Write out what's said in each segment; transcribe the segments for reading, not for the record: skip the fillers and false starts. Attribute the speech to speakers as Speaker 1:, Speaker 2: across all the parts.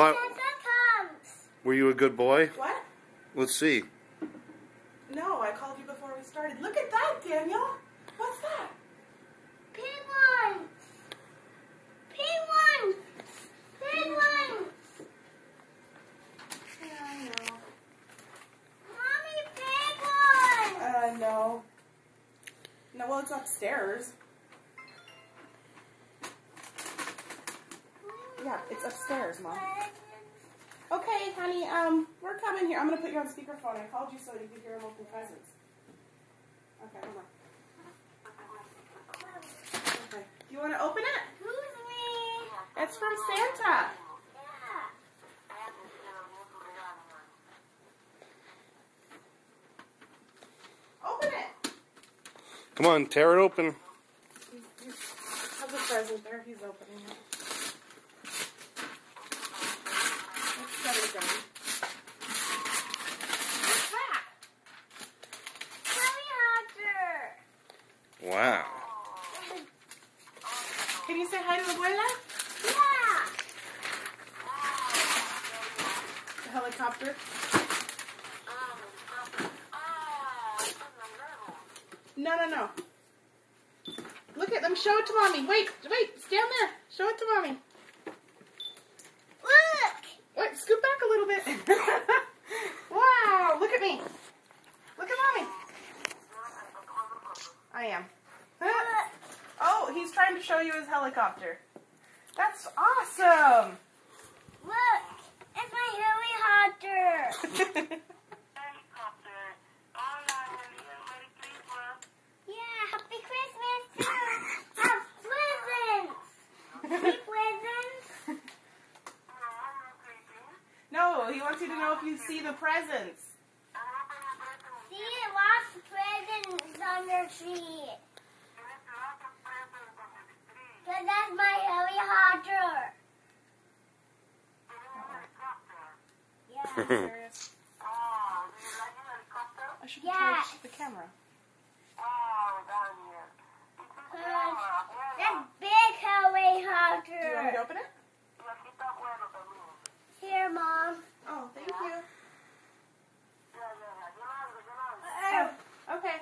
Speaker 1: What?
Speaker 2: Santa comes.
Speaker 1: Were you a good boy?
Speaker 3: What?
Speaker 1: Let's see.
Speaker 3: No, I called you before we started. Look at that, Daniel. What's that?
Speaker 2: Penguins. Penguins. Penguins.
Speaker 3: Yeah, I know.
Speaker 2: Mommy, penguins.
Speaker 3: No. No, well, it's upstairs. Yeah, it's upstairs, Mom. Okay, honey, we're coming here. I'm going to put you on speakerphone. I called you so you could hear them open presents. Okay, hold on. Okay. Do you want to open it?
Speaker 2: Who's me?
Speaker 3: It's from Santa.
Speaker 2: Yeah.
Speaker 3: Open it.
Speaker 1: Come on, tear it open.
Speaker 3: Has a present there. He's opening it. Let's set it down. What's that?
Speaker 2: Helicopter.
Speaker 1: Wow.
Speaker 3: Can you say hi to Abuela?
Speaker 2: Yeah.
Speaker 3: The helicopter. No. Look at them. Show it to Mommy. Wait. Stand there. Show it to Mommy.
Speaker 2: Look.
Speaker 3: Wait, scoot back a little bit. Wow. Look at me. Look at Mommy. I am. Oh, he's trying to show you his helicopter. That's awesome.
Speaker 2: Look. It's my helicopter. Yeah, happy Christmas too. Have presents. See presents?
Speaker 3: No, he wants you to know if you see the presents.
Speaker 2: See lots of presents on your tree. Cause that's my helicopter. Yeah.
Speaker 3: Serious. I should
Speaker 2: Yes.
Speaker 3: charge the camera.
Speaker 2: That's big
Speaker 3: Do you want me
Speaker 2: helicopter.
Speaker 3: to open it?
Speaker 2: Here, Mom.
Speaker 3: Oh, thank you.
Speaker 2: Oh,
Speaker 3: Okay.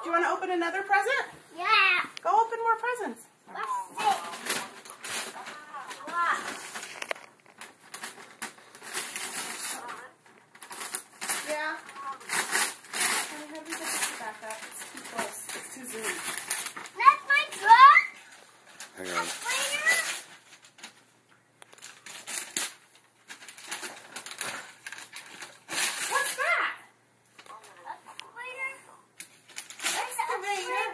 Speaker 3: Do you want to open another present?
Speaker 2: yeah.
Speaker 3: Go open more presents.
Speaker 2: Let's see. Watch.
Speaker 3: Yeah. Can I have you get this back up? It's too close. It's too zoomed.
Speaker 2: That's my truck.
Speaker 1: Hang on.
Speaker 2: Later.
Speaker 3: What's that?
Speaker 2: Excavator.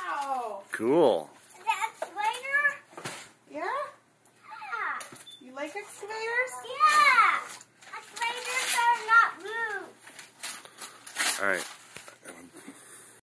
Speaker 3: Wow.
Speaker 1: Cool.
Speaker 2: Excavator.
Speaker 3: Yeah?
Speaker 2: Yeah.
Speaker 3: You like excavators?
Speaker 2: Yeah. Excavators are not rude.
Speaker 1: All right.